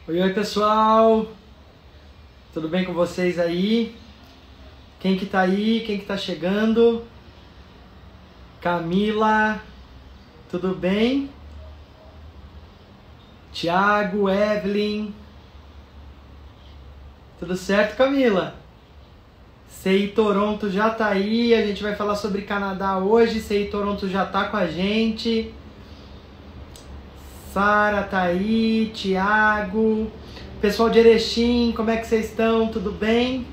Oi, oi pessoal, tudo bem com vocês aí? Quem que tá aí? Quem que tá chegando? Camila, tudo bem? Tiago, Evelyn, tudo certo, Camila? CI Toronto já tá aí, a gente vai falar sobre Canadá hoje, CI Toronto já tá com a gente. Sara tá aí, Tiago, pessoal de Erechim, como é que vocês estão? Tudo bem?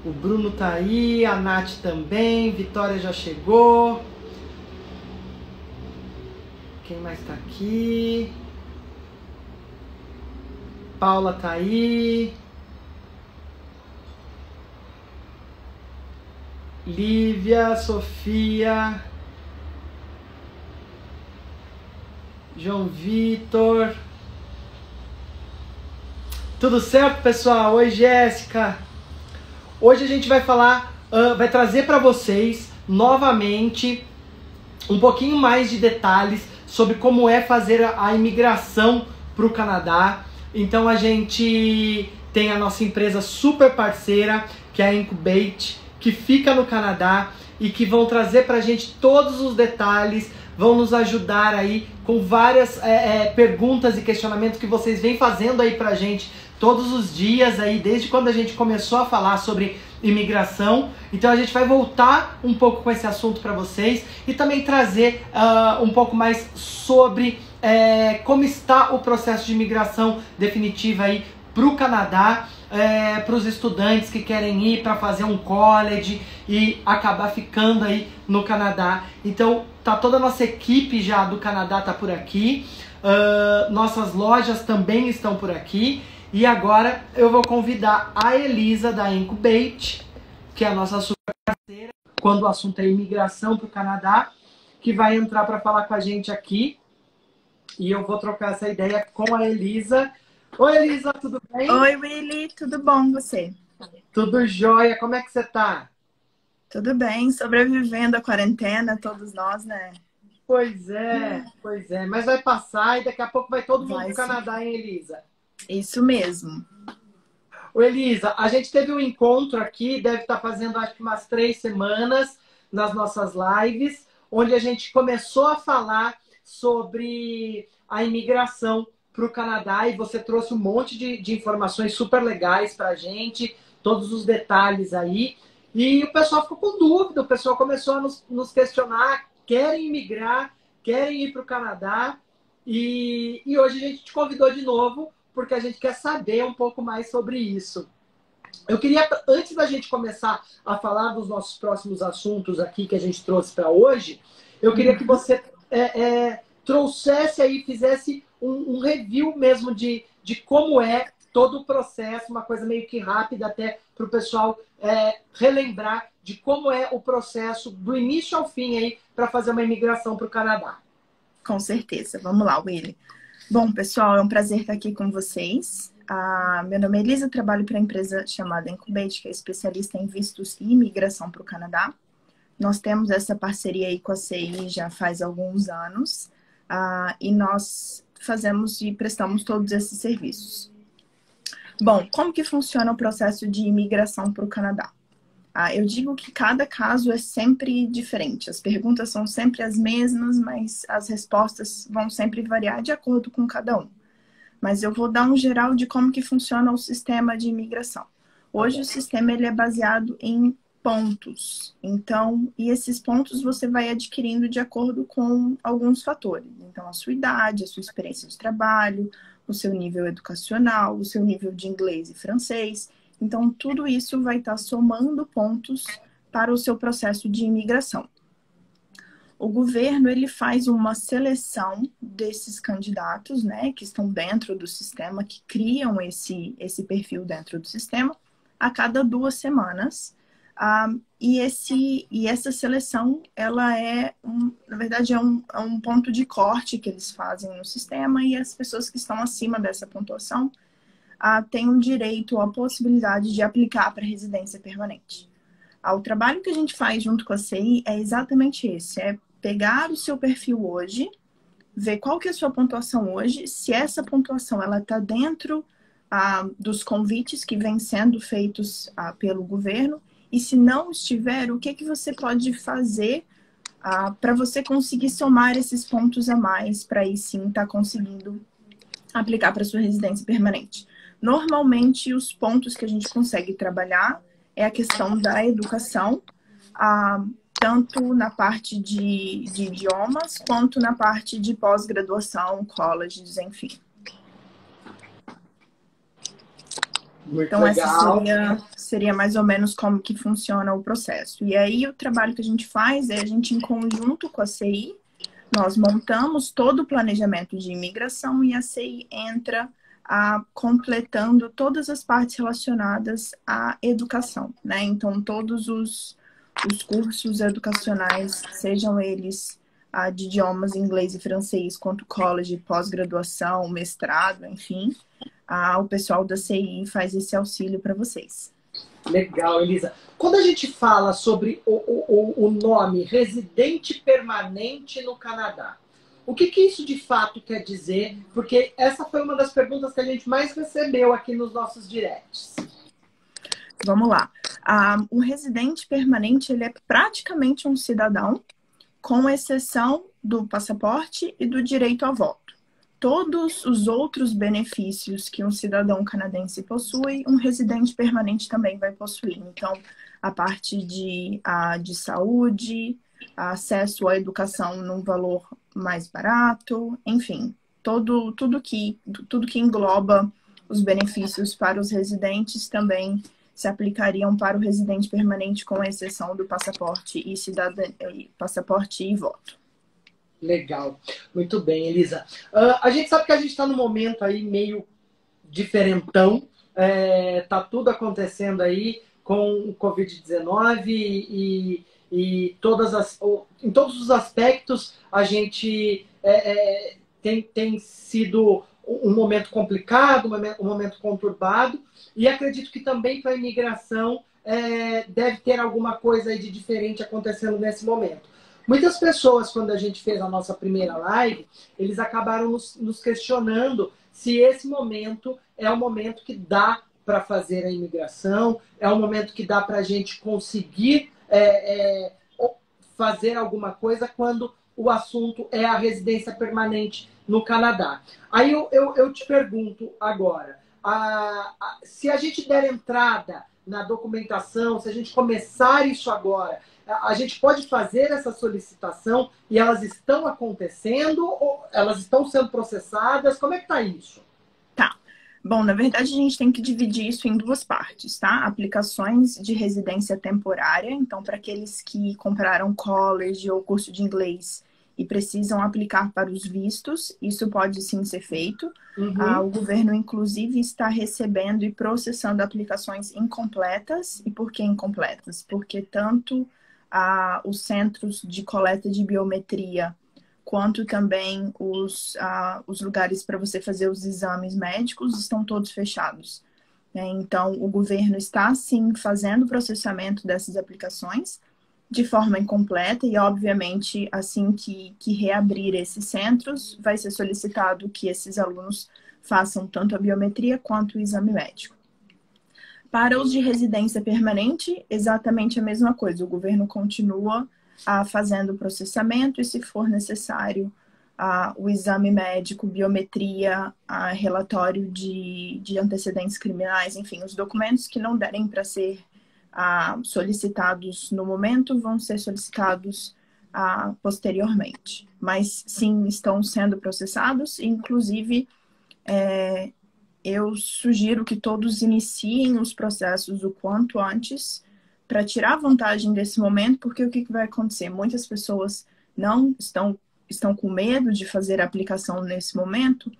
O Bruno tá aí, a Nath também, Vitória já chegou. Quem mais tá aqui? Paula tá aí. Lívia, Sofia. João Vitor. Tudo certo, pessoal? Oi, Jéssica. Hoje a gente vai falar, vai trazer para vocês novamente um pouquinho mais de detalhes sobre como é fazer a imigração para o Canadá. Então a gente tem a nossa empresa super parceira, que é a Incubate, que fica no Canadá e que vão trazer para a gente todos os detalhes, vão nos ajudar aí com várias perguntas e questionamentos que vocês vêm fazendo aí para a gente todos os dias aí, desde quando a gente começou a falar sobre imigração. Então a gente vai voltar um pouco com esse assunto para vocês e também trazer um pouco mais sobre como está o processo de imigração definitiva aí para o Canadá, para os estudantes que querem ir para fazer um college e acabar ficando aí no Canadá. Então tá toda a nossa equipe já do Canadá tá por aqui, nossas lojas também estão por aqui. E agora eu vou convidar a Elisa da Incubate, que é a nossa super parceira, quando o assunto é imigração para o Canadá, que vai entrar para falar com a gente aqui. E eu vou trocar essa ideia com a Elisa. Oi, Elisa, tudo bem? Oi, Willy, tudo bom você? Tudo jóia, como é que você tá? Tudo bem, sobrevivendo à quarentena, todos nós, né? Pois é. Mas vai passar e daqui a pouco vai todo mundo Vai pro sim. Canadá, hein, Elisa? Isso mesmo. Ô, Elisa, a gente teve um encontro aqui, deve estar fazendo acho que umas 3 semanas, nas nossas lives, onde a gente começou a falar sobre a imigração para o Canadá e você trouxe um monte de informações super legais para a gente, todos os detalhes aí. E o pessoal ficou com dúvida, o pessoal começou a nos questionar, querem imigrar, querem ir para o Canadá. E hoje a gente te convidou de novo porque a gente quer saber um pouco mais sobre isso. Eu queria, antes da gente começar a falar dos nossos próximos assuntos aqui que a gente trouxe para hoje, eu queria que você trouxesse aí, fizesse um review mesmo de como é todo o processo, uma coisa meio que rápida até para o pessoal relembrar de como é o processo do início ao fim aí para fazer uma imigração para o Canadá. Com certeza. Vamos lá, Willy. Bom, pessoal, é um prazer estar aqui com vocês. Meu nome é Elisa, trabalho para a empresa chamada Incubate, que é especialista em vistos e imigração para o Canadá. Nós temos essa parceria aí com a CI já faz alguns anos, e nós fazemos e prestamos todos esses serviços. Bom, como que funciona o processo de imigração para o Canadá? Eu digo que cada caso é sempre diferente. As perguntas são sempre as mesmas, mas as respostas vão sempre variar de acordo com cada um. Mas eu vou dar um geral de como que funciona o sistema de imigração. Hoje o sistema ele é baseado em pontos. Então, e esses pontos você vai adquirindo de acordo com alguns fatores. Então, a sua idade, a sua experiência de trabalho, o seu nível educacional, o seu nível de inglês e francês. Então, tudo isso vai estar somando pontos para o seu processo de imigração. O governo, ele faz uma seleção desses candidatos, né, que estão dentro do sistema, que criam esse perfil dentro do sistema, a cada 2 semanas. E essa seleção, ela na verdade, é um ponto de corte que eles fazem no sistema e as pessoas que estão acima dessa pontuação tem um direito, a possibilidade de aplicar para residência permanente. O trabalho que a gente faz junto com a CI é exatamente esse, é pegar o seu perfil hoje ver qual que é a sua pontuação hoje, se essa pontuação ela está dentro dos convites que vêm sendo feitos pelo governo, e se não estiver, o que que você pode fazer para você conseguir somar esses pontos a mais, para aí sim estar conseguindo aplicar para sua residência permanente. Normalmente, os pontos que a gente consegue trabalhar é a questão da educação, tanto na parte de idiomas, quanto na parte de pós-graduação, colleges, enfim. Muito então, legal. essa seria mais ou menos como que funciona o processo. E aí, o trabalho que a gente faz é a gente, em conjunto com a CI, nós montamos todo o planejamento de imigração e a CI entra completando todas as partes relacionadas à educação, né? Então, todos os cursos educacionais, sejam eles de idiomas inglês e francês, quanto college, pós-graduação, mestrado, enfim, o pessoal da CI faz esse auxílio para vocês. Legal, Elisa. Quando a gente fala sobre o nome residente permanente no Canadá, o que isso de fato quer dizer? Porque essa foi uma das perguntas que a gente mais recebeu aqui nos nossos directs. Vamos lá. O residente permanente, ele é praticamente um cidadão, com exceção do passaporte e do direito ao voto. Todos os outros benefícios que um cidadão canadense possui, um residente permanente também vai possuir. Então, a parte de saúde, acesso à educação num valor mais barato, enfim, tudo que engloba os benefícios para os residentes também se aplicariam para o residente permanente, com exceção do passaporte e voto. Legal. Muito bem, Elisa. A gente sabe que a gente está num momento aí meio diferentão. Tá tudo acontecendo aí com o Covid-19 e em todos os aspectos a gente tem sido um momento complicado, um momento conturbado, e acredito que também para a imigração deve ter alguma coisa aí de diferente acontecendo nesse momento. Muitas pessoas, quando a gente fez a nossa primeira live, eles acabaram nos questionando se esse momento é o momento que dá para fazer a imigração, é o momento que dá para a gente conseguir fazer alguma coisa quando o assunto é a residência permanente no Canadá. Aí eu te pergunto agora, se a gente der entrada na documentação, se a gente começar isso agora, a gente pode fazer essa solicitação e elas estão acontecendo ou elas estão sendo processadas? Como é que está isso? Tá. Bom, na verdade a gente tem que dividir isso em duas partes, tá? Aplicações de residência temporária, então para aqueles que compraram college ou curso de inglês e precisam aplicar para os vistos, isso pode sim ser feito. O governo, inclusive, está recebendo e processando aplicações incompletas. E por que incompletas? Porque tanto os centros de coleta de biometria, quanto também os lugares para você fazer os exames médicos estão todos fechados. Então, o governo está, sim, fazendo o processamento dessas aplicações de forma incompleta e, obviamente, assim que reabrir esses centros, vai ser solicitado que esses alunos façam tanto a biometria quanto o exame médico. Para os de residência permanente, exatamente a mesma coisa. O governo continua fazendo o processamento e, se for necessário, o exame médico, biometria, relatório de antecedentes criminais, enfim, os documentos que não derem para ser solicitados no momento vão ser solicitados posteriormente. Mas, sim, estão sendo processados, inclusive eu sugiro que todos iniciem os processos o quanto antes para tirar vantagem desse momento, porque o que vai acontecer? Muitas pessoas não estão com medo de fazer a aplicação nesse momento.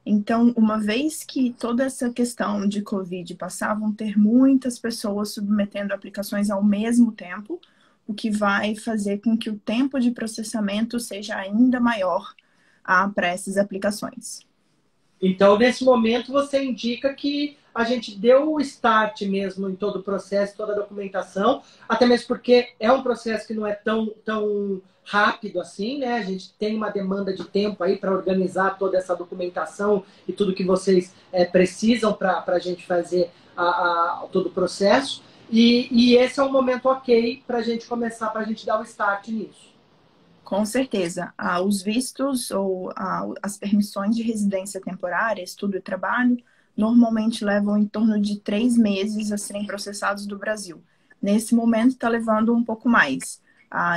Então, uma vez que toda essa questão de Covid passar, vão ter muitas pessoas submetendo aplicações ao mesmo tempo, o que vai fazer com que o tempo de processamento seja ainda maior para essas aplicações. Então, nesse momento, você indica que a gente deu o start mesmo em todo o processo, toda a documentação, até mesmo porque é um processo que não é tão rápido assim, né? A gente tem uma demanda de tempo aí para organizar toda essa documentação e tudo que vocês precisam para a gente fazer todo o processo. E esse é um momento ok para a gente começar, para a gente dar o start nisso. Com certeza. Os vistos ou as permissões de residência temporária, estudo e trabalho, normalmente levam em torno de 3 meses a serem processados do Brasil. Nesse momento está levando um pouco mais.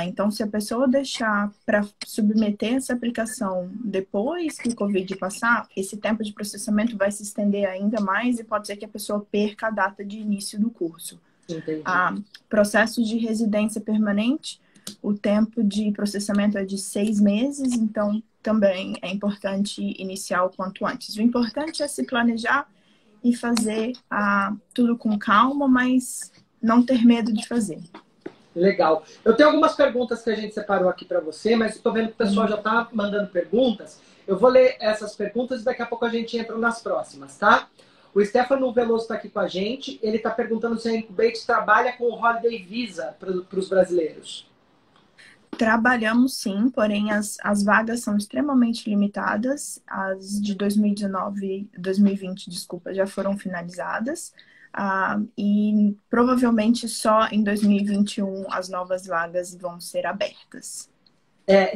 Então, se a pessoa deixar para submeter essa aplicação depois que o Covid passar, esse tempo de processamento vai se estender ainda mais e pode ser que a pessoa perca a data de início do curso. Entendi. Processo de residência permanente, o tempo de processamento é de 6 meses, então também é importante iniciar o quanto antes. O importante é se planejar e fazer tudo com calma, mas não ter medo de fazer. Legal. Eu tenho algumas perguntas que a gente separou aqui para você, mas estou vendo que o pessoal já está mandando perguntas. Eu vou ler essas perguntas e daqui a pouco a gente entra nas próximas, tá? O Stefano Veloso está aqui com a gente. Ele está perguntando se a Incubate trabalha com o Holiday Visa para os brasileiros. Trabalhamos sim, porém as vagas são extremamente limitadas. As de 2020, desculpa, já foram finalizadas. E provavelmente só em 2021 as novas vagas vão ser abertas.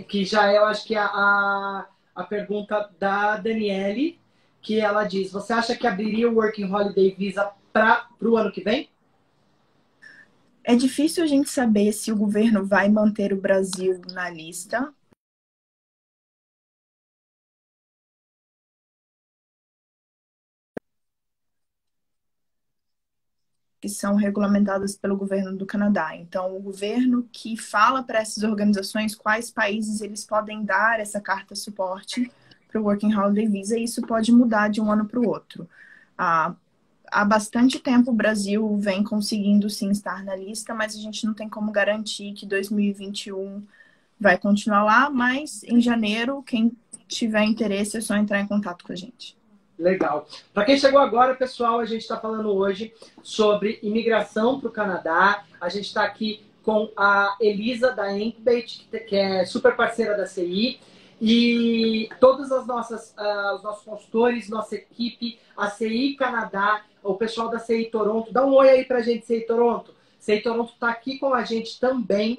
Que já eu acho que a pergunta da Daniele, que ela diz, você acha que abriria o Working Holiday Visa para o ano que vem? É difícil a gente saber se o governo vai manter o Brasil na lista. Que são regulamentadas pelo governo do Canadá. Então, o governo que fala para essas organizações quais países eles podem dar essa carta suporte para o Working Holiday Visa, e isso pode mudar de um ano para o outro. Há bastante tempo o Brasil vem conseguindo sim estar na lista, mas a gente não tem como garantir que 2021 vai continuar lá, mas em janeiro, quem tiver interesse é só entrar em contato com a gente. Legal. Para quem chegou agora, pessoal, a gente está falando hoje sobre imigração para o Canadá. A gente está aqui com a Elisa da Incubate, que é super parceira da CI. E todos os nossos consultores, nossa equipe, a CI Canadá, o pessoal da CI Toronto. Dá um oi aí para a gente, CI Toronto. CI Toronto está aqui com a gente também.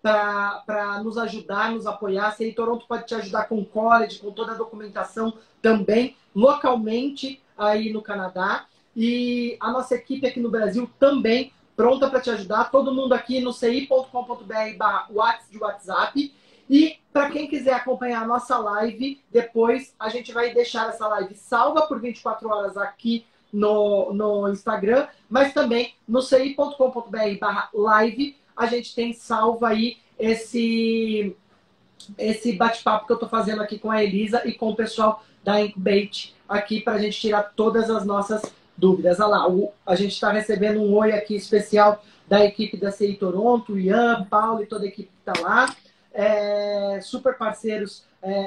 Para nos ajudar, nos apoiar. A CI Toronto pode te ajudar com o college, com toda a documentação também, localmente aí no Canadá. E a nossa equipe aqui no Brasil também pronta para te ajudar. Todo mundo aqui no ci.com.br/WhatsApp. E para quem quiser acompanhar a nossa live, depois a gente vai deixar essa live salva por 24 horas aqui no Instagram, mas também no ci.com.br/live a gente tem salvo aí esse bate-papo que eu estou fazendo aqui com a Elisa e com o pessoal da Incubate aqui para a gente tirar todas as nossas dúvidas. Olha lá, a gente está recebendo um oi aqui especial da equipe da CI Toronto, o Ian, Paulo e toda a equipe que está lá. Super parceiros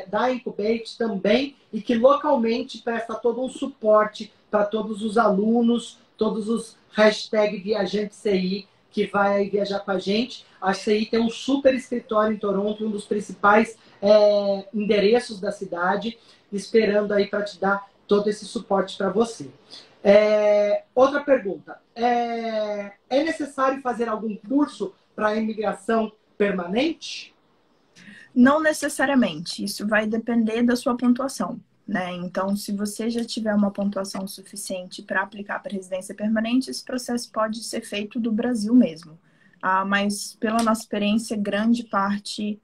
da Incubate também e que localmente presta todo um suporte para todos os alunos, todos os #ViajanteCI que vai viajar com a gente. A CI tem um super escritório em Toronto, um dos principais endereços da cidade, esperando aí para te dar todo esse suporte para você. Outra pergunta. É necessário fazer algum curso para a imigração permanente? Não necessariamente. Isso vai depender da sua pontuação, né? Então, se você já tiver uma pontuação suficiente para aplicar para residência permanente, esse processo pode ser feito do Brasil mesmo. Mas, pela nossa experiência, grande parte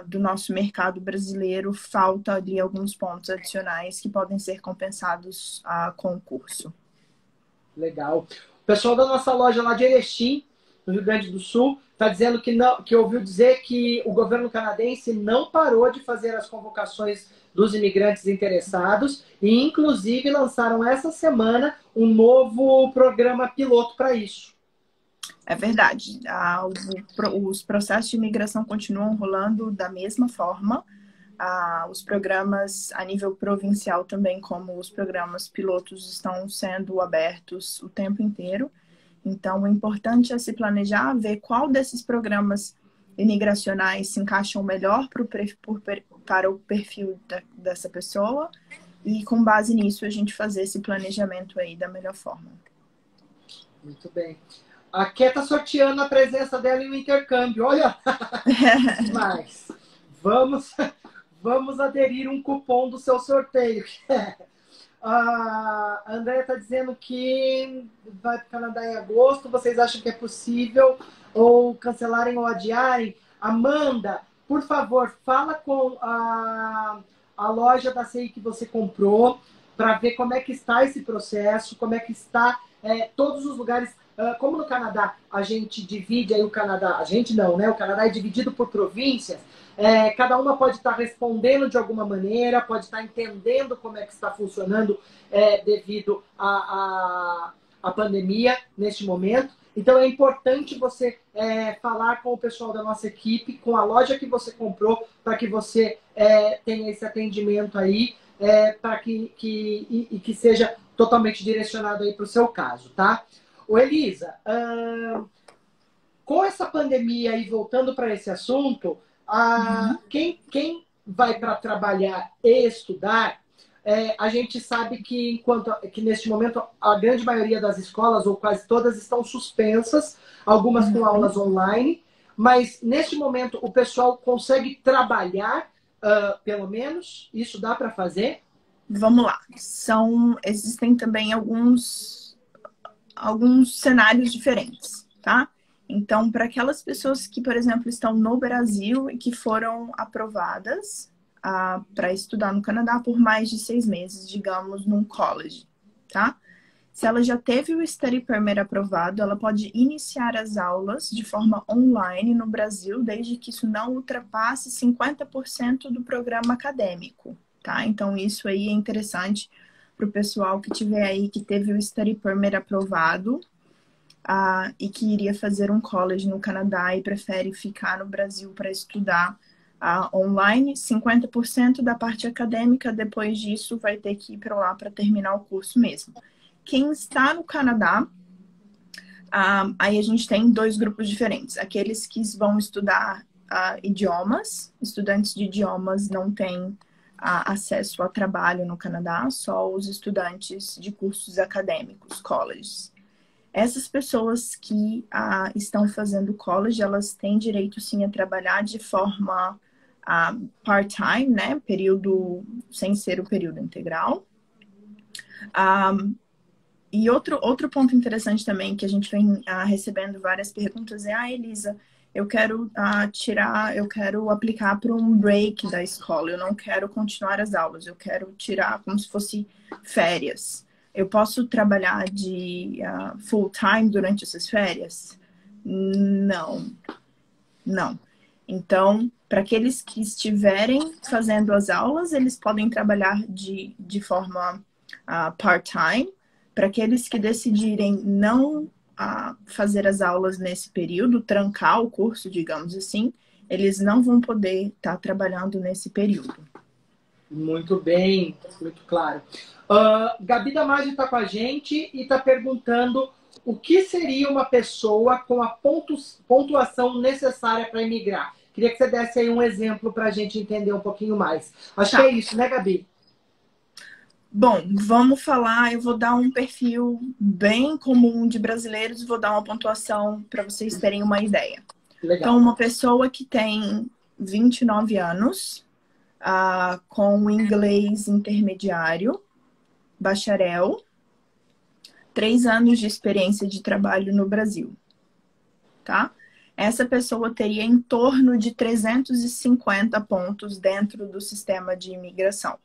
do nosso mercado brasileiro falta ali alguns pontos adicionais que podem ser compensados com o curso. Legal. O pessoal da nossa loja lá de Erechim, no Rio Grande do Sul, está dizendo que ouviu dizer que o governo canadense não parou de fazer as convocações dos imigrantes interessados e, inclusive, lançaram essa semana um novo programa piloto para isso. É verdade. Os processos de imigração continuam rolando da mesma forma. os programas a nível provincial também, como os programas pilotos, estão sendo abertos o tempo inteiro. Então, o importante é se planejar, ver qual desses programas imigracionais se encaixam melhor para o perfil dessa pessoa e, com base nisso, a gente fazer esse planejamento aí da melhor forma. Muito bem. A Ké está sorteando a presença dela em um intercâmbio. Olha! Mas vamos aderir um cupom do seu sorteio. A Andréia está dizendo que vai para o Canadá em agosto. Vocês acham que é possível ou cancelarem ou adiarem? Amanda, por favor, fala com a loja da CI que você comprou para ver como é que está esse processo, como é que está todos os lugares. Como no Canadá a gente divide aí o Canadá, a gente não, né? O Canadá é dividido por províncias. Cada uma pode estar respondendo de alguma maneira, pode estar entendendo como é que está funcionando devido à pandemia neste momento. Então é importante você falar com o pessoal da nossa equipe, com a loja que você comprou, para que você tenha esse atendimento aí, para que seja totalmente direcionado aí para o seu caso, tá? Ô Elisa, com essa pandemia aí, voltando para esse assunto, quem vai para trabalhar e estudar, a gente sabe que neste momento a grande maioria das escolas, ou quase todas, estão suspensas, algumas com aulas online, mas neste momento o pessoal consegue trabalhar, pelo menos? Isso dá para fazer? Vamos lá. Existem também alguns cenários diferentes, tá? Então, para aquelas pessoas que, por exemplo, estão no Brasil e que foram aprovadas para estudar no Canadá por mais de 6 meses, digamos, num college, tá? Se ela já teve o Study Permit aprovado, ela pode iniciar as aulas de forma online no Brasil, desde que isso não ultrapasse 50% do programa acadêmico, tá? Então, isso aí é interessante para o pessoal que tiver aí, que teve o Study Permit aprovado e que iria fazer um college no Canadá e prefere ficar no Brasil para estudar online. 50% da parte acadêmica, depois disso vai ter que ir para lá para terminar o curso mesmo. Quem está no Canadá, aí a gente tem 2 grupos diferentes. Aqueles que vão estudar idiomas, estudantes de idiomas não têm acesso a trabalho no Canadá, só os estudantes de cursos acadêmicos, colleges. Essas pessoas que estão fazendo college, elas têm direito sim a trabalhar de forma part-time, né? Período sem ser o período integral. E outro ponto interessante também, que a gente vem recebendo várias perguntas, Elisa, eu quero eu quero aplicar para um break da escola, eu não quero continuar as aulas, eu quero tirar como se fosse férias. Eu posso trabalhar de full-time durante essas férias? Não. Então, para aqueles que estiverem fazendo as aulas, eles podem trabalhar de forma part-time. Para aqueles que decidirem não fazer as aulas nesse período, trancar o curso, digamos assim, eles não vão poder estar trabalhando nesse período. Muito bem, muito claro. Gabi Damasio está com a gente e está perguntando o que seria uma pessoa com a pontuação necessária para emigrar. Queria que você desse aí um exemplo para a gente entender um pouquinho mais. Acho que é isso, né, Gabi? Bom, vamos falar, eu vou dar um perfil bem comum de brasileiros e vou dar uma pontuação para vocês terem uma ideia. Legal. Então, uma pessoa que tem 29 anos, com inglês intermediário, bacharel, 3 anos de experiência de trabalho no Brasil, tá? Essa pessoa teria em torno de 350 pontos dentro do sistema de imigração.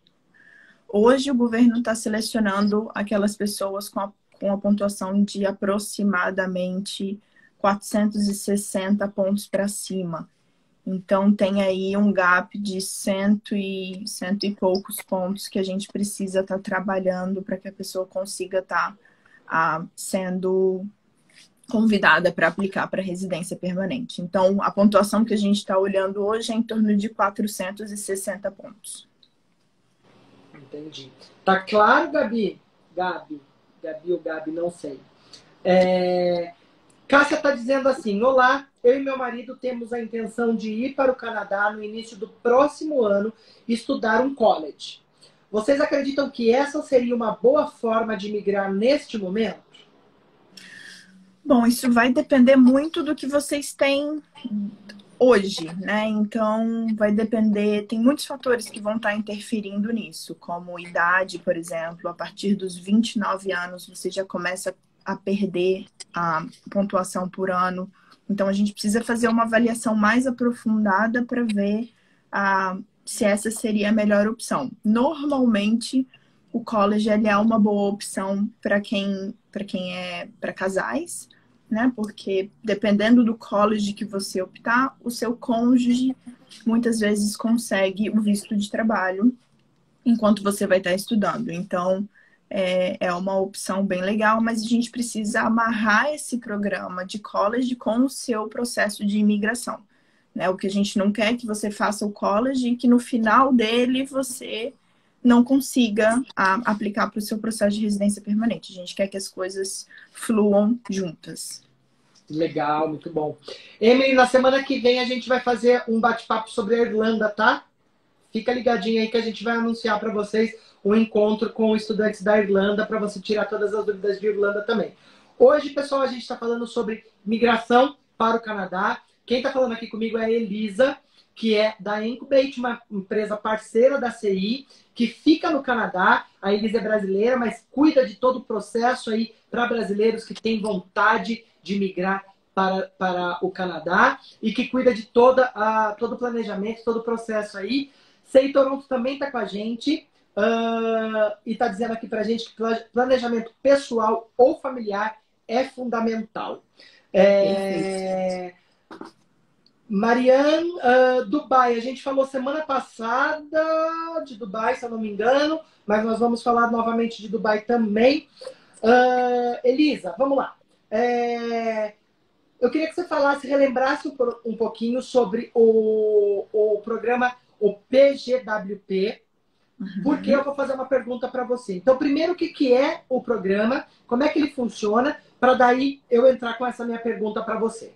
Hoje o governo está selecionando aquelas pessoas com a pontuação de aproximadamente 460 pontos para cima. Então tem aí um gap de cento e poucos pontos que a gente precisa estar trabalhando para que a pessoa consiga estar sendo convidada para aplicar para residência permanente. Então, a pontuação que a gente está olhando hoje é em torno de 460 pontos. Entendi. Tá claro, Gabi? Gabi ou Gabi, não sei. Cássia está dizendo assim: olá, eu e meu marido temos a intenção de ir para o Canadá no início do próximo ano e estudar um college. Vocês acreditam que essa seria uma boa forma de migrar neste momento? Bom, isso vai depender muito do que vocês têm hoje, né? Então, vai depender, tem muitos fatores que vão estar interferindo nisso, como idade, por exemplo. A partir dos 29 anos, você já começa a perder a pontuação por ano. Então, a gente precisa fazer uma avaliação mais aprofundada para ver se essa seria a melhor opção. Normalmente, o college ele é uma boa opção para para casais, né? Porque dependendo do college que você optar, o seu cônjuge muitas vezes consegue o visto de trabalho enquanto você vai estar estudando. Então, é uma opção bem legal, mas a gente precisa amarrar esse programa de college com o seu processo de imigração, né? O que a gente não quer é que você faça o college e que no final dele você não consiga aplicar para o seu processo de residência permanente. A gente quer que as coisas fluam juntas. Legal, muito bom. Emily, na semana que vem a gente vai fazer um bate-papo sobre a Irlanda, tá? Fica ligadinho aí que a gente vai anunciar para vocês um encontro com estudantes da Irlanda para você tirar todas as dúvidas de Irlanda também. Hoje, pessoal, a gente está falando sobre migração para o Canadá. Quem está falando aqui comigo é a Elisa, que é da Incubate, uma empresa parceira da CI, que fica no Canadá. A Elisa é brasileira, mas cuida de todo o processo aí para brasileiros que têm vontade de migrar para o Canadá e que cuida de todo o planejamento, todo o processo aí. CI Toronto também está com a gente e está dizendo aqui para a gente que planejamento pessoal ou familiar é fundamental. Mariane, Dubai, a gente falou semana passada de Dubai, se eu não me engano, mas nós vamos falar novamente de Dubai também. Elisa, vamos lá. Eu queria que você relembrasse um pouquinho sobre o programa, o PGWP, porque eu vou fazer uma pergunta para você. Então, primeiro, o que é o programa, como é que ele funciona, para daí eu entrar com essa minha pergunta para você.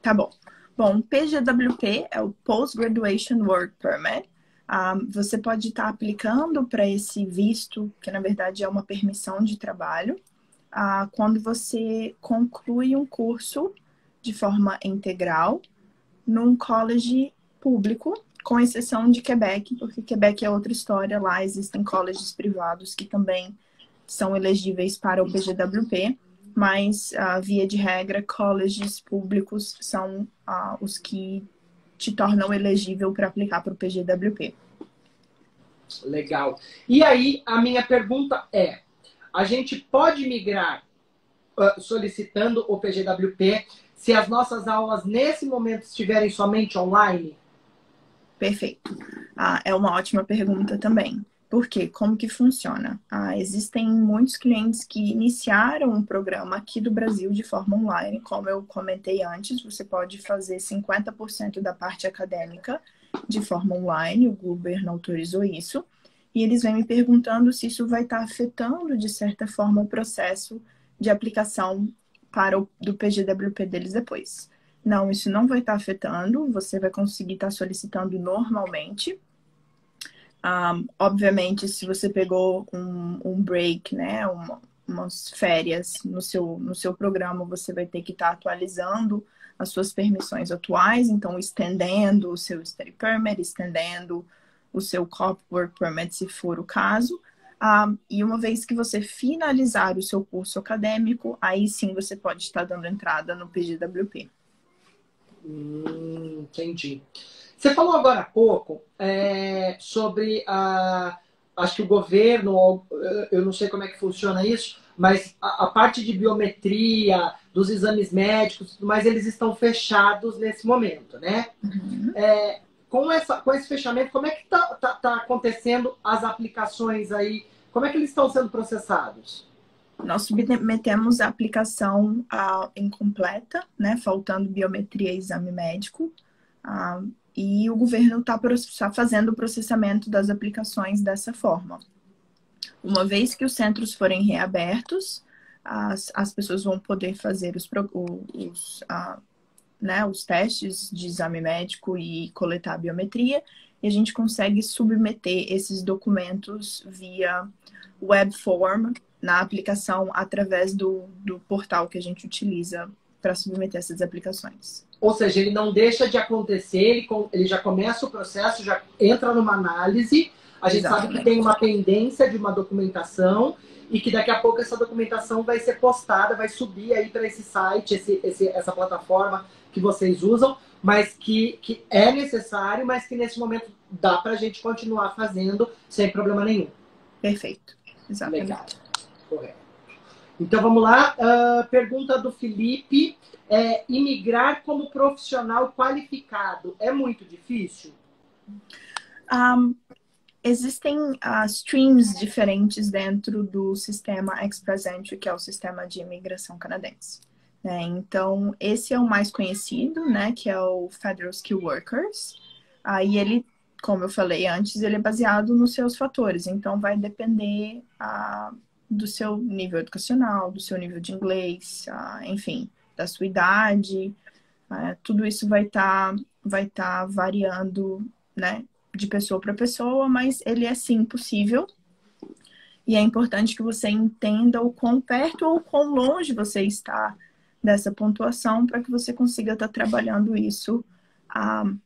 Tá bom. Bom, o PGWP é o Post Graduation Work Permit. Você pode estar aplicando para esse visto, que na verdade é uma permissão de trabalho, quando você conclui um curso de forma integral num college público, com exceção de Quebec, porque Quebec é outra história. Lá existem colleges privados que também são elegíveis para o PGWP, mas, via de regra, colleges públicos são os que te tornam elegível para aplicar para o PGWP. Legal. E aí, a minha pergunta é: a gente pode migrar solicitando o PGWP se as nossas aulas nesse momento estiverem somente online? Perfeito. É uma ótima pergunta também. Por quê? Como que funciona? Existem muitos clientes que iniciaram um programa aqui do Brasil de forma online. Como eu comentei antes, você pode fazer 50% da parte acadêmica de forma online. O governo autorizou isso. E eles vêm me perguntando se isso vai estar afetando, de certa forma, o processo de aplicação do PGWP deles depois. Não, isso não vai estar afetando. Você vai conseguir estar solicitando normalmente. Obviamente, se você pegou um break, né, umas férias no seu programa, você vai ter que estar atualizando as suas permissões atuais, então estendendo o seu study permit, estendendo o seu COP Work Permit, se for o caso. E uma vez que você finalizar o seu curso acadêmico, aí sim você pode estar dando entrada no PGWP. Entendi. Você falou agora há pouco sobre acho que o governo, eu não sei como é que funciona isso, mas a parte de biometria, dos exames médicos, mas eles estão fechados nesse momento, né? Uhum. Com esse fechamento, como é que tá acontecendo as aplicações aí? Como é que eles estão sendo processados? Nós submetemos a aplicação incompleta, né, faltando biometria e exame médico, e o governo está fazendo o processamento das aplicações dessa forma. Uma vez que os centros forem reabertos, as pessoas vão poder fazer os testes de exame médico e coletar a biometria, e a gente consegue submeter esses documentos via web form na aplicação através do portal que a gente utiliza para submeter essas aplicações. Ou seja, ele não deixa de acontecer, ele já começa o processo, já entra numa análise, a gente sabe que tem uma pendência de uma documentação e que daqui a pouco essa documentação vai ser postada, vai subir aí para esse site, essa plataforma que vocês usam, mas que é necessário, mas que nesse momento dá para a gente continuar fazendo sem problema nenhum. Perfeito. Exatamente. Legal. Correto. Então vamos lá. Pergunta do Felipe. Imigrar como profissional qualificado é muito difícil? Existem streams diferentes dentro do sistema Express Entry, que é o sistema de imigração canadense. Então, esse é o mais conhecido, né, que é o Federal Skilled Workers. E ele, como eu falei antes, ele é baseado nos seus fatores. Então, vai depender do seu nível educacional, do seu nível de inglês, enfim, da sua idade. Tudo isso vai tá variando, né, de pessoa para pessoa, mas ele é sim possível. E é importante que você entenda o quão perto ou quão longe você está dessa pontuação para que você consiga estar trabalhando isso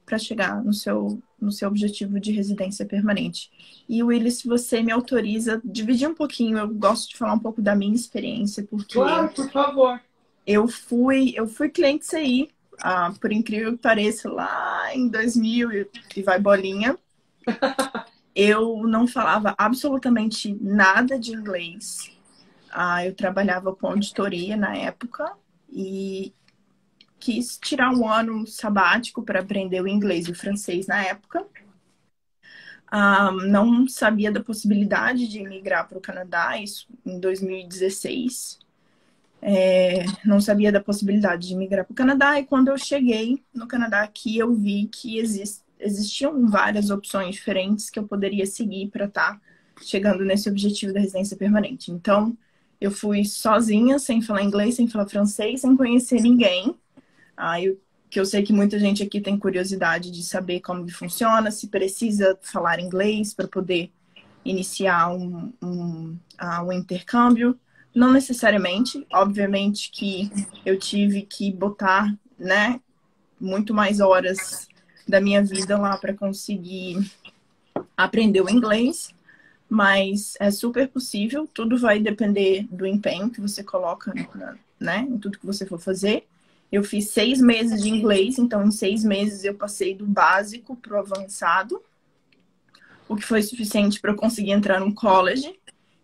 para chegar no seu objetivo de residência permanente. E, Willis, se você me autoriza, dividir um pouquinho, eu gosto de falar um pouco da minha experiência, porque... Claro, por favor. Eu fui cliente CI, por incrível que pareça, lá em 2000 e vai bolinha. Eu não falava absolutamente nada de inglês. Eu trabalhava com auditoria na época e quis tirar um ano sabático para aprender o inglês e o francês na época. Não sabia da possibilidade de migrar para o Canadá, isso em 2016. Não sabia da possibilidade de migrar para o Canadá, e quando eu cheguei no Canadá aqui, eu vi que existiam várias opções diferentes que eu poderia seguir para estar chegando nesse objetivo da residência permanente. Então, eu fui sozinha, sem falar inglês, sem falar francês, sem conhecer ninguém. Que eu sei que muita gente aqui tem curiosidade de saber como que funciona, se precisa falar inglês para poder iniciar um intercâmbio. Não necessariamente, obviamente que eu tive que botar, né, muito mais horas da minha vida lá para conseguir aprender o inglês, mas é super possível, tudo vai depender do empenho que você coloca, né, em tudo que você for fazer. Eu fiz 6 meses de inglês, então em 6 meses eu passei do básico para o avançado, o que foi suficiente para eu conseguir entrar no college.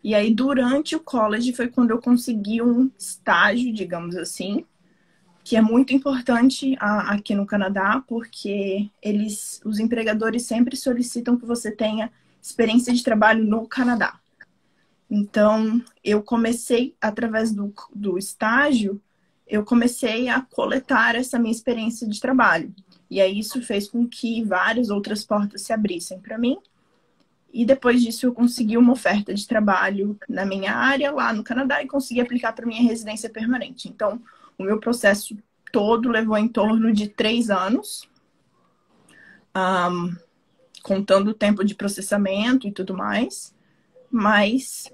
E aí, durante o college, foi quando eu consegui um estágio, digamos assim, que é muito importante aqui no Canadá, porque os empregadores sempre solicitam que você tenha experiência de trabalho no Canadá. Então, eu comecei, através do estágio, eu comecei a coletar essa minha experiência de trabalho. E aí, isso fez com que várias outras portas se abrissem para mim. E depois disso eu consegui uma oferta de trabalho na minha área, lá no Canadá, e consegui aplicar para minha residência permanente. Então, o meu processo todo levou em torno de 3 anos, contando o tempo de processamento e tudo mais. Mas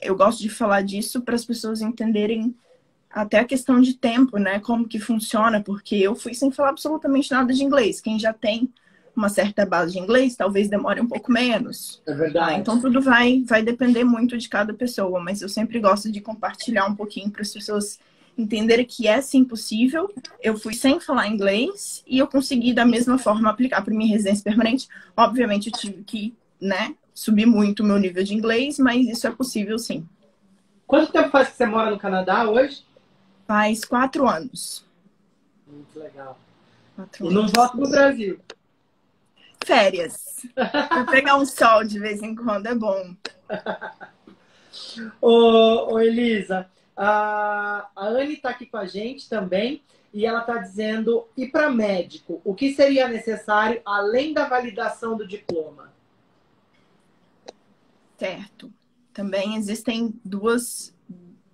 eu gosto de falar disso para as pessoas entenderem até a questão de tempo, né? Como que funciona, porque eu fui sem falar absolutamente nada de inglês. Quem já tem uma certa base de inglês, talvez demore um pouco menos. É verdade. Então, tudo vai depender muito de cada pessoa, mas eu sempre gosto de compartilhar um pouquinho para as pessoas entenderem que é sim possível. Eu fui sem falar inglês e eu consegui, da mesma forma, aplicar para minha residência permanente. Obviamente, eu tive que, né, subir muito o meu nível de inglês, mas isso é possível sim. Quanto tempo faz que você mora no Canadá hoje? Faz 4 anos. Muito legal. 4 E anos. não volta pro Brasil? Férias. Vou pegar um sol de vez em quando, é bom. Ô, Elisa, a Anne está aqui com a gente também e ela está dizendo, e para médico, o que seria necessário além da validação do diploma? Certo. Também existem duas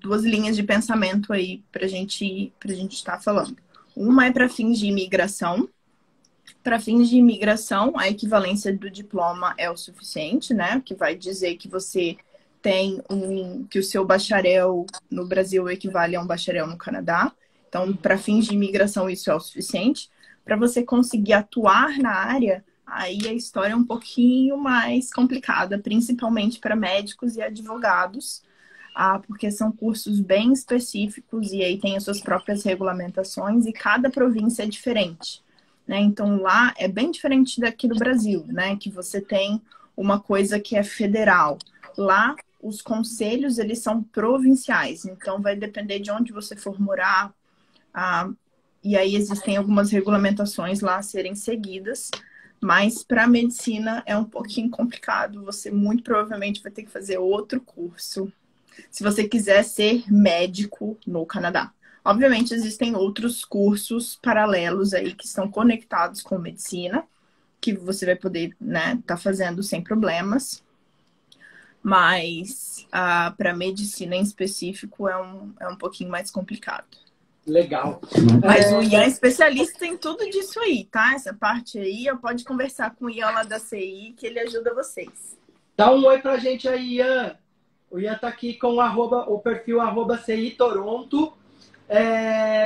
linhas de pensamento aí para gente estar falando. Uma é para fins de imigração. Para fins de imigração, a equivalência do diploma é o suficiente, né? Que vai dizer que você tem que o seu bacharel no Brasil equivale a um bacharel no Canadá. Então, para fins de imigração, isso é o suficiente. Para você conseguir atuar na área, aí a história é um pouquinho mais complicada, principalmente para médicos e advogados, porque são cursos bem específicos e aí tem as suas próprias regulamentações e cada província é diferente, né? Então lá é bem diferente daqui do Brasil, né? Que você tem uma coisa que é federal. Lá os conselhos eles são provinciais, então vai depender de onde você for morar, e aí existem algumas regulamentações lá a serem seguidas. Mas para medicina é um pouquinho complicado. Você muito provavelmente vai ter que fazer outro curso se você quiser ser médico no Canadá. Obviamente, existem outros cursos paralelos aí que estão conectados com medicina, que você vai poder, né, tá fazendo sem problemas. Mas para medicina em específico é um pouquinho mais complicado. Legal. Mas o Ian é especialista em tudo disso aí, tá? Essa parte aí, pode conversar com o Ian lá da CI, que ele ajuda vocês. Dá um oi pra gente aí, Ian. O Ian tá aqui com o perfil @CI Toronto.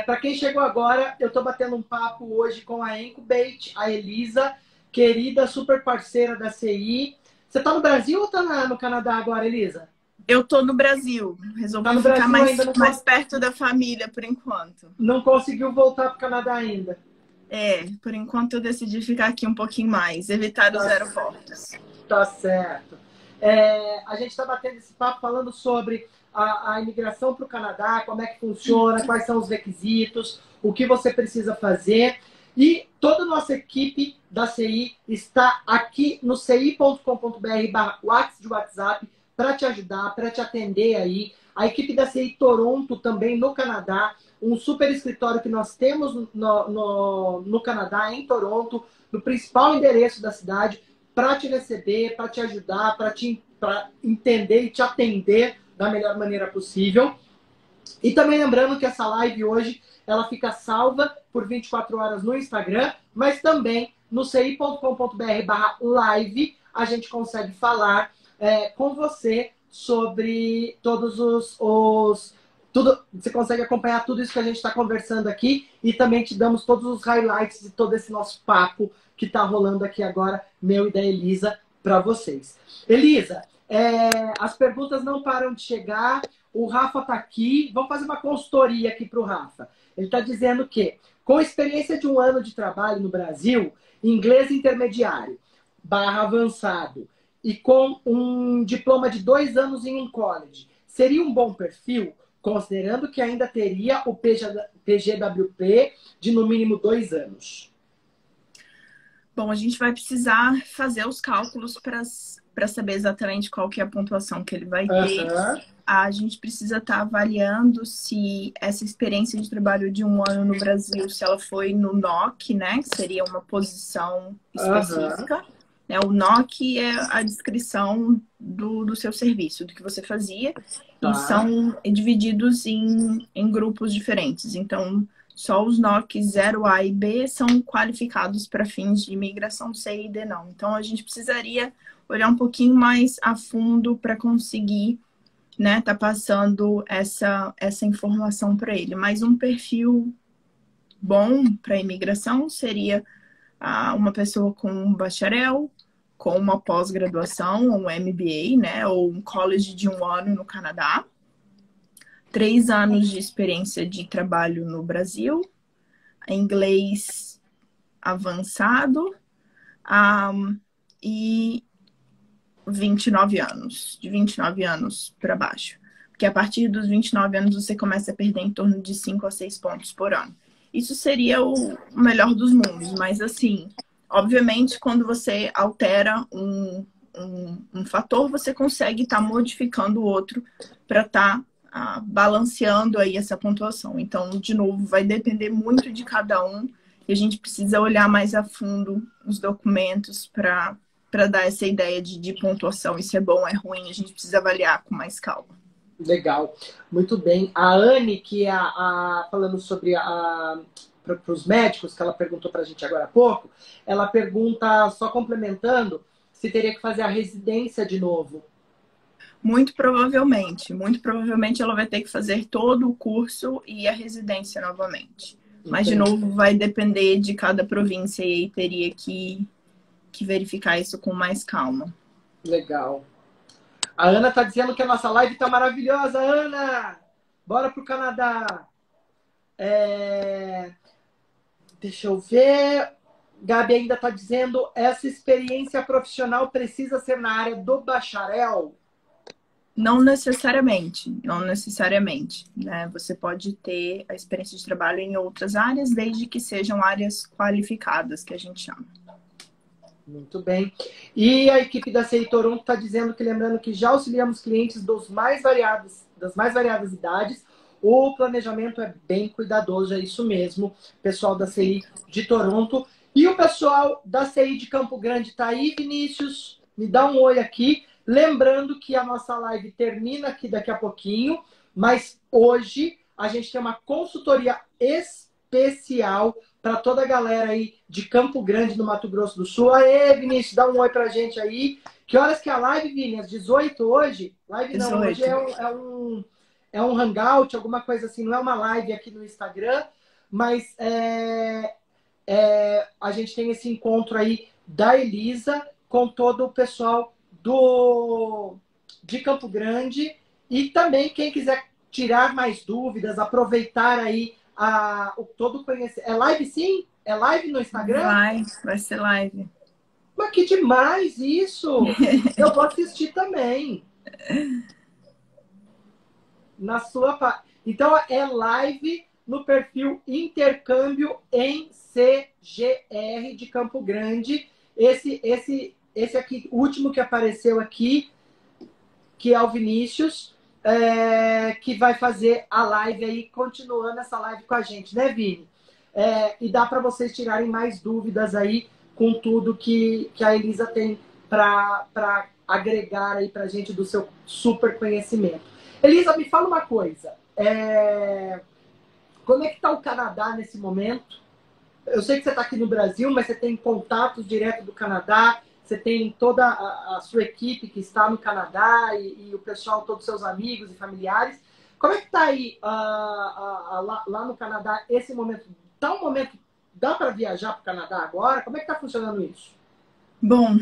Para quem chegou agora, eu tô batendo um papo hoje com a Incubate, a Elisa, querida super parceira da CI. Você tá no Brasil ou tá no Canadá agora, Elisa? Eu tô no Brasil. Resolvi ficar mais perto da família por enquanto. Não conseguiu voltar pro Canadá ainda? Por enquanto eu decidi ficar aqui um pouquinho mais, evitar os aeroportos. Tá certo. A gente está batendo esse papo falando sobre a imigração para o Canadá, como é que funciona, quais são os requisitos, o que você precisa fazer. E toda a nossa equipe da CI está aqui no ci.com.br/WhatsApp para te ajudar, para te atender aí. A equipe da CI Toronto também no Canadá, um super escritório que nós temos no Canadá, em Toronto, no principal endereço da cidade, para te receber, para te ajudar, para entender e te atender da melhor maneira possível. E também lembrando que essa live hoje, ela fica salva por 24 horas no Instagram, mas também no ci.com.br/live a gente consegue falar com você sobre todos tudo, você consegue acompanhar tudo isso que a gente está conversando aqui e também te damos todos os highlights de todo esse nosso papo que está rolando aqui agora, meu e da Elisa, para vocês. Elisa, as perguntas não param de chegar. O Rafa está aqui. Vamos fazer uma consultoria aqui para o Rafa. Ele está dizendo que, com experiência de 1 ano de trabalho no Brasil, inglês intermediário /avançado e com um diploma de 2 anos em um college, seria um bom perfil, considerando que ainda teria o PGWP de no mínimo 2 anos? Bom, a gente vai precisar fazer os cálculos para saber exatamente qual que é a pontuação que ele vai ter. A gente precisa estar avaliando se essa experiência de trabalho de 1 ano no Brasil, se ela foi no NOC, né? Que seria uma posição específica. O NOC é a descrição do seu serviço, do que você fazia. E são divididos em grupos diferentes. Então, só os NOC 0A e B são qualificados para fins de imigração, C e D não. Então, a gente precisaria olhar um pouquinho mais a fundo para conseguir, né, tá passando essa informação para ele. Mas um perfil bom para imigração seria uma pessoa com um bacharel, com uma pós-graduação, um MBA, né, ou um college de 1 ano no Canadá, 3 anos de experiência de trabalho no Brasil, inglês avançado, e 29 anos, de 29 anos para baixo. Porque a partir dos 29 anos você começa a perder em torno de 5 a 6 pontos por ano. Isso seria o melhor dos mundos, mas assim, obviamente quando você altera um um fator, você consegue estar modificando o outro para estar balanceando aí essa pontuação. Então, de novo, vai depender muito de cada um e a gente precisa olhar mais a fundo os documentos para dar essa ideia de pontuação. Isso é bom, é ruim, a gente precisa avaliar com mais calma. Legal, muito bem. A Anne, que é falando sobre para os médicos, que ela perguntou para a gente agora há pouco, ela pergunta, só complementando, se teria que fazer a residência de novo. Muito provavelmente ela vai ter que fazer todo o curso e a residência novamente. Mas, de novo, vai depender de cada província e aí teria que verificar isso com mais calma. Legal. A Ana tá dizendo que a nossa live tá maravilhosa, Ana! Bora pro Canadá! Deixa eu ver. Gabi ainda tá dizendo, essa experiência profissional precisa ser na área do bacharel? Não necessariamente, né? Você pode ter a experiência de trabalho em outras áreas, desde que sejam áreas qualificadas, que a gente chama. Muito bem. E a equipe da CI Toronto está dizendo que, lembrando que já auxiliamos clientes das mais variadas idades, o planejamento é bem cuidadoso, é isso mesmo, pessoal da CI de Toronto. E o pessoal da CI de Campo Grande está aí, Vinícius? Me dá um oi aqui. Lembrando que a nossa live termina aqui daqui a pouquinho, mas hoje a gente tem uma consultoria especial para toda a galera aí de Campo Grande, no Mato Grosso do Sul. Aê, Vinícius, dá um oi pra gente aí. Que horas que é a live, Vini? Às 18 hoje? Live não, 18. hoje é um hangout, alguma coisa assim, não é uma live aqui no Instagram, mas a gente tem esse encontro aí da Elisa com todo o pessoal de Campo Grande e também quem quiser tirar mais dúvidas, aproveitar aí todo o conhecimento. É live sim? É live no Instagram? Vai ser live. Mas que demais isso! Eu vou assistir também. Na sua Então é live no perfil Intercâmbio em CGR de Campo Grande. Esse aqui, o último que apareceu aqui, que é o Vinícius, que vai fazer a live aí, continuando essa live com a gente, né, Vini? E dá para vocês tirarem mais dúvidas aí com tudo que a Elisa tem para agregar aí para a gente do seu super conhecimento. Elisa, me fala uma coisa. Como é que está o Canadá nesse momento? Eu sei que você está aqui no Brasil, mas você tem contatos direto do Canadá, você tem toda a sua equipe que está no Canadá e o pessoal, todos os seus amigos e familiares. Como é que está aí lá no Canadá esse momento? Tá um momento, dá para viajar para o Canadá agora? Como é que está funcionando isso? Bom,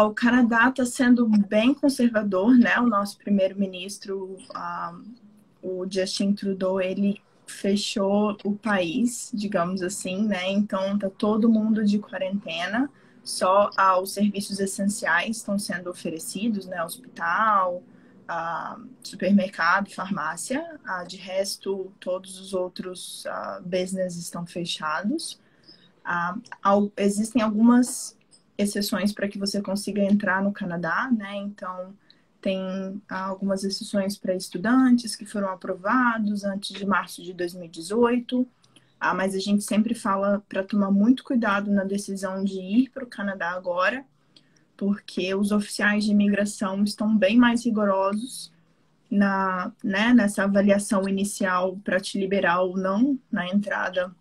o Canadá está sendo bem conservador, né? O nosso primeiro-ministro, o Justin Trudeau, ele fechou o país, digamos assim, né? Então tá todo mundo de quarentena, só os serviços essenciais estão sendo oferecidos, né? Hospital, supermercado, farmácia. De resto, todos os outros business estão fechados. Existem algumas exceções para que você consiga entrar no Canadá, né? Então, tem algumas exceções para estudantes que foram aprovados antes de março de 2018. Mas a gente sempre fala para tomar muito cuidado na decisão de ir para o Canadá agora, porque os oficiais de imigração estão bem mais rigorosos nessa avaliação inicial para te liberar ou não na entrada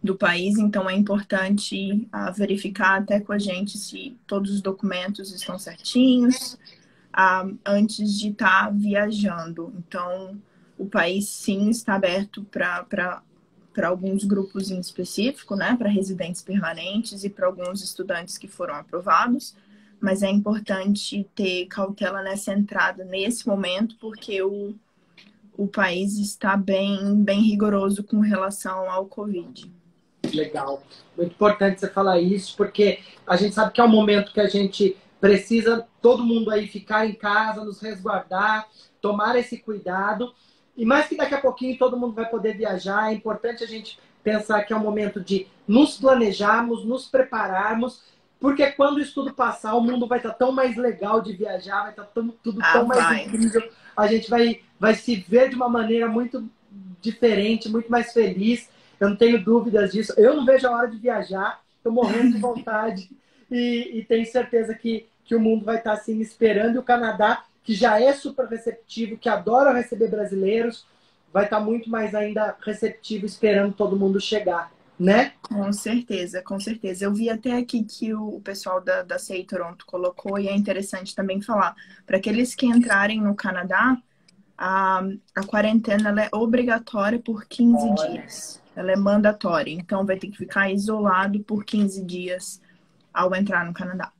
do país. Então é importante verificar até com a gente se todos os documentos estão certinhos antes de estar viajando. Então o país sim está aberto para alguns grupos em específico, né, para residentes permanentes e para alguns estudantes que foram aprovados, mas é importante ter cautela nessa entrada nesse momento, porque o país está bem rigoroso com relação ao Covid. Legal. Muito importante você falar isso, porque a gente sabe que é um momento que a gente precisa, todo mundo aí, ficar em casa, nos resguardar, tomar esse cuidado. E mais que daqui a pouquinho todo mundo vai poder viajar, é importante a gente pensar que é um momento de nos planejarmos, nos prepararmos porque quando isso tudo passar, o mundo vai estar tão mais legal de viajar, vai estar tudo tão mais incrível. A gente vai se ver de uma maneira muito diferente, muito mais feliz. Eu não tenho dúvidas disso. Eu não vejo a hora de viajar, estou morrendo de vontade e tenho certeza que o mundo vai estar assim esperando. E o Canadá, que já é super receptivo, que adora receber brasileiros, vai estar muito mais ainda receptivo, esperando todo mundo chegar, né? Com certeza, com certeza. Eu vi até aqui que o pessoal da CI Toronto colocou, e é interessante também falar, para aqueles que entrarem no Canadá, a quarentena ela é obrigatória por 15 dias. Ela é mandatória, então vai ter que ficar isolado por 15 dias ao entrar no Canadá.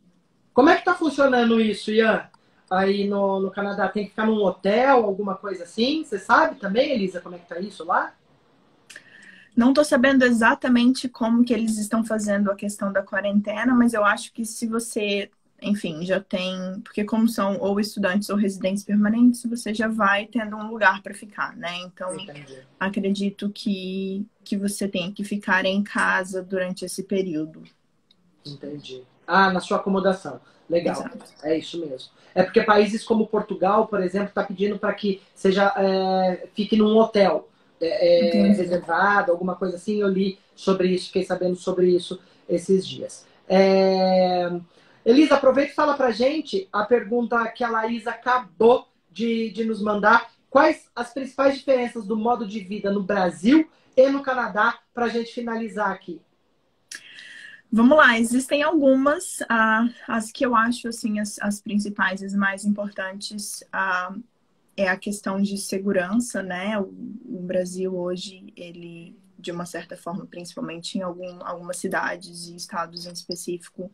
Como é que tá funcionando isso, Ian? Aí no Canadá, tem que ficar num hotel, alguma coisa assim? Você sabe também, Elisa, como é que tá isso lá? Não estou sabendo exatamente como que eles estão fazendo a questão da quarentena, mas eu acho que se você, enfim, já tem, porque como são ou estudantes ou residentes permanentes, você já vai tendo um lugar para ficar, né? Então, acredito que você tem que ficar em casa durante esse período. Entendi. Na sua acomodação. Legal. Exato. É isso mesmo. É porque países como Portugal, por exemplo, está pedindo para que seja fique num hotel reservado, alguma coisa assim. Eu li sobre isso, fiquei sabendo sobre isso esses dias. Elisa, aproveita e fala pra gente a pergunta que a Laís acabou de nos mandar. Quais as principais diferenças do modo de vida no Brasil e no Canadá, para a gente finalizar aqui? Vamos lá, existem algumas, as que eu acho assim, as principais, as mais importantes, é a questão de segurança, né? O Brasil hoje, ele, de uma certa forma, principalmente em algumas cidades e estados em específico,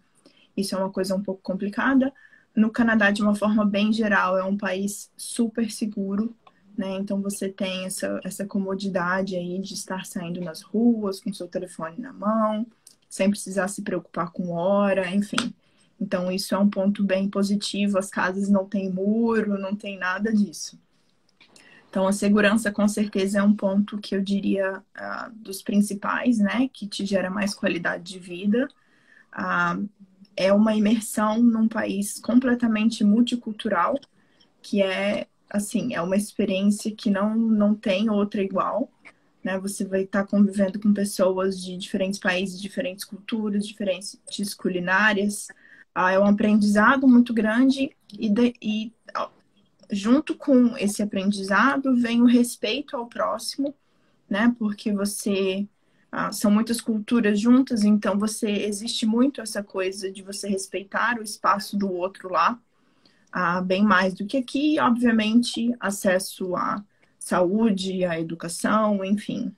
isso é uma coisa um pouco complicada. No Canadá, de uma forma bem geral, é um país super seguro, né? Então você tem essa comodidade aí de estar saindo nas ruas com seu telefone na mão, sem precisar se preocupar com hora, enfim. Então, isso é um ponto bem positivo. As casas não têm muro, não tem nada disso. Então, a segurança, com certeza, é um ponto que eu diria dos principais, né? Que te gera mais qualidade de vida. É uma imersão num país completamente multicultural, que assim, é uma experiência que não tem outra igual. Né? Você vai estar convivendo com pessoas de diferentes países, diferentes culturas, diferentes culinárias. É um aprendizado muito grande e junto com esse aprendizado vem o respeito ao próximo, né? Porque são muitas culturas juntas, então existe muito essa coisa de você respeitar o espaço do outro lá, bem mais do que aqui, e, obviamente, acesso a saúde, a educação, enfim.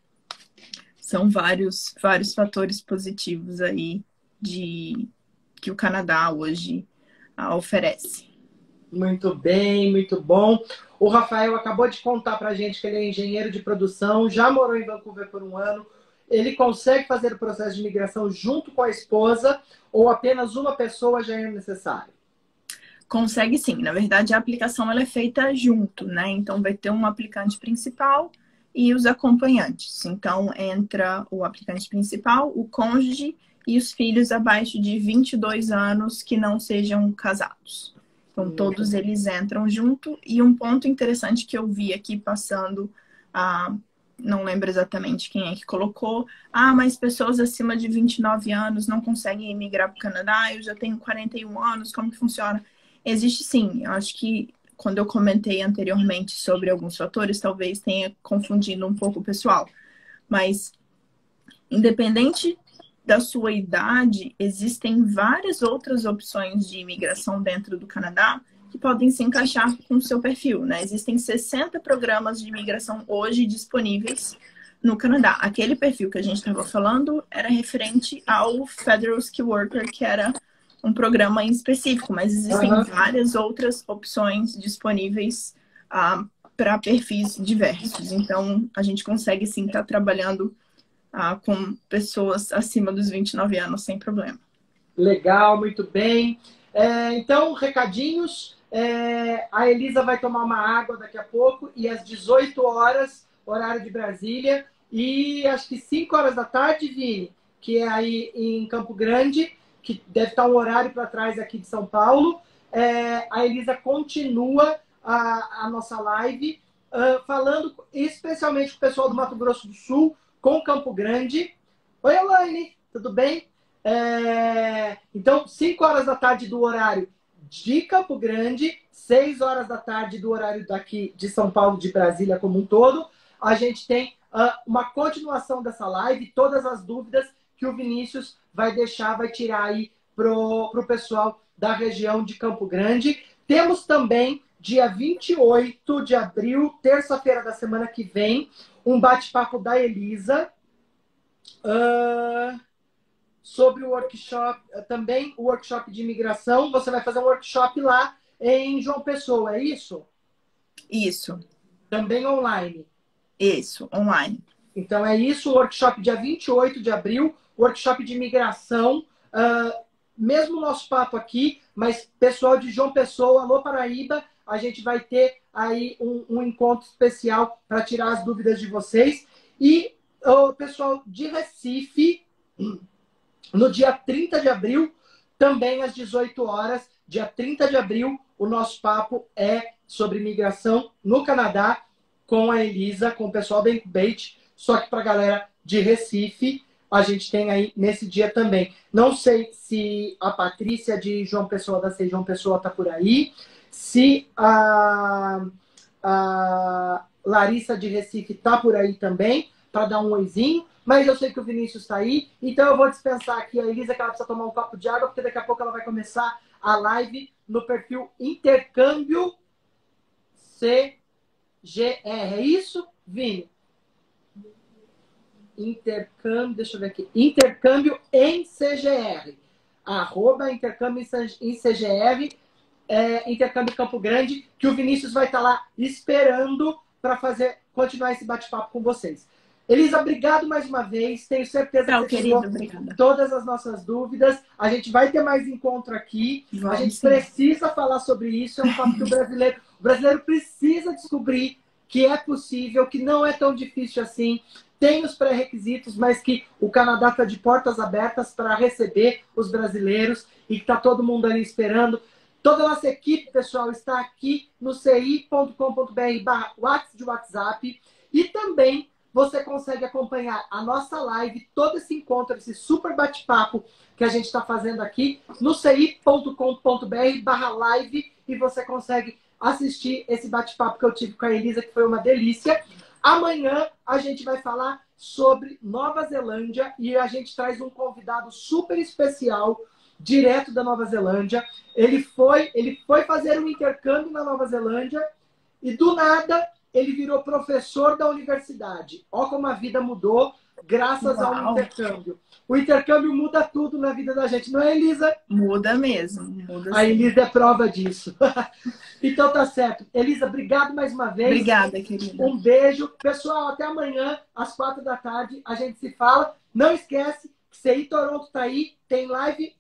São vários fatores positivos aí que o Canadá hoje oferece. Muito bem, muito bom. O Rafael acabou de contar pra gente que ele é engenheiro de produção, já morou em Vancouver por 1 ano. Ele consegue fazer o processo de imigração junto com a esposa ou apenas uma pessoa já é necessário? Consegue sim. Na verdade, a aplicação ela é feita junto, né? Então, vai ter um aplicante principal e os acompanhantes. Então, entra o aplicante principal, o cônjuge e os filhos abaixo de 22 anos que não sejam casados. Então, todos eles entram junto. E um ponto interessante que eu vi aqui passando, não lembro exatamente quem é que colocou, mas pessoas acima de 29 anos não conseguem emigrar para o Canadá, eu já tenho 41 anos, como que funciona? Existe sim. Eu acho que quando eu comentei anteriormente sobre alguns fatores, talvez tenha confundido um pouco o pessoal. Mas, independente da sua idade, existem várias outras opções de imigração dentro do Canadá que podem se encaixar com o seu perfil, né? Existem 60 programas de imigração hoje disponíveis no Canadá. Aquele perfil que a gente estava falando era referente ao Federal Skill Worker, que era um programa em específico, mas existem várias outras opções disponíveis para perfis diversos. Então, a gente consegue, sim, estar trabalhando com pessoas acima dos 29 anos sem problema. Legal, muito bem. Então, recadinhos. A Elisa vai tomar uma água daqui a pouco e às 18 horas, horário de Brasília, e acho que 5 horas da tarde, Vini, que é aí em Campo Grande, que deve estar um horário para trás aqui de São Paulo, a Elisa continua a nossa live, falando especialmente com o pessoal do Mato Grosso do Sul, com Campo Grande. Oi, Elaine, tudo bem? Então, 5 horas da tarde do horário de Campo Grande, 6 horas da tarde do horário daqui de São Paulo, de Brasília como um todo. A gente tem uma continuação dessa live, todas as dúvidas que o Vinícius vai tirar aí pro pessoal da região de Campo Grande. Temos também, dia 28 de abril, terça-feira da semana que vem, um bate-papo da Elisa sobre o workshop, também o workshop de imigração. Você vai fazer um workshop lá em João Pessoa, é isso? Isso. Também online. Isso, online. Então é isso, o workshop dia 28 de abril, workshop de imigração, mesmo o nosso papo aqui, mas pessoal de João Pessoa, alô Paraíba, a gente vai ter aí um encontro especial para tirar as dúvidas de vocês. E o pessoal de Recife, no dia 30 de abril, também às 18 horas, dia 30 de abril, o nosso papo é sobre imigração no Canadá, com a Elisa, com o pessoal da Incubate, só que para a galera de Recife, a gente tem aí nesse dia também. Não sei se a Patrícia de João Pessoa, da João Pessoa, está por aí, se a Larissa de Recife está por aí também, para dar um oizinho, mas eu sei que o Vinícius está aí, então eu vou dispensar aqui a Elisa, que ela precisa tomar um copo de água, porque daqui a pouco ela vai começar a live no perfil Intercâmbio CGR. É isso, Vini? Intercâmbio, deixa eu ver aqui. Intercâmbio em CGR. @ intercâmbio em CGR, Intercâmbio Campo Grande, que o Vinícius vai estar lá esperando para continuar esse bate-papo com vocês. Elisa, obrigado mais uma vez. Tenho certeza que você tirou todas as nossas dúvidas. A gente vai ter mais encontro aqui. A gente precisa falar sobre isso. É um papo que o brasileiro precisa descobrir que é possível, que não é tão difícil assim. Tem os pré-requisitos, mas que o Canadá está de portas abertas para receber os brasileiros e que está todo mundo ali esperando. Toda a nossa equipe, pessoal, está aqui no ci.com.br/WhatsApp. E também você consegue acompanhar a nossa live, todo esse encontro, esse super bate-papo que a gente está fazendo aqui no ci.com.br/live, e você consegue assistir esse bate-papo que eu tive com a Elisa, que foi uma delícia. Amanhã a gente vai falar sobre Nova Zelândia e a gente traz um convidado super especial, direto da Nova Zelândia. Ele foi fazer um intercâmbio na Nova Zelândia e do nada ele virou professor da universidade. Olha como a vida mudou graças ao intercâmbio. O intercâmbio muda tudo na vida da gente, não é, Elisa? Muda mesmo. Muda a Elisa é prova disso. Então tá certo. Elisa, obrigado mais uma vez. Obrigada, querida. Um beijo. Pessoal, até amanhã, às 4 da tarde, a gente se fala. Não esquece que CI Toronto tá aí, tem live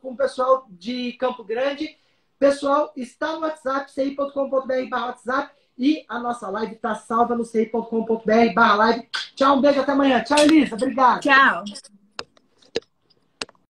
com o pessoal de Campo Grande. Pessoal, está no WhatsApp, ci.com.br/WhatsApp. E a nossa live está salva no ci.com.br/live. Tchau, um beijo, até amanhã. Tchau, Elisa. Obrigado. Tchau.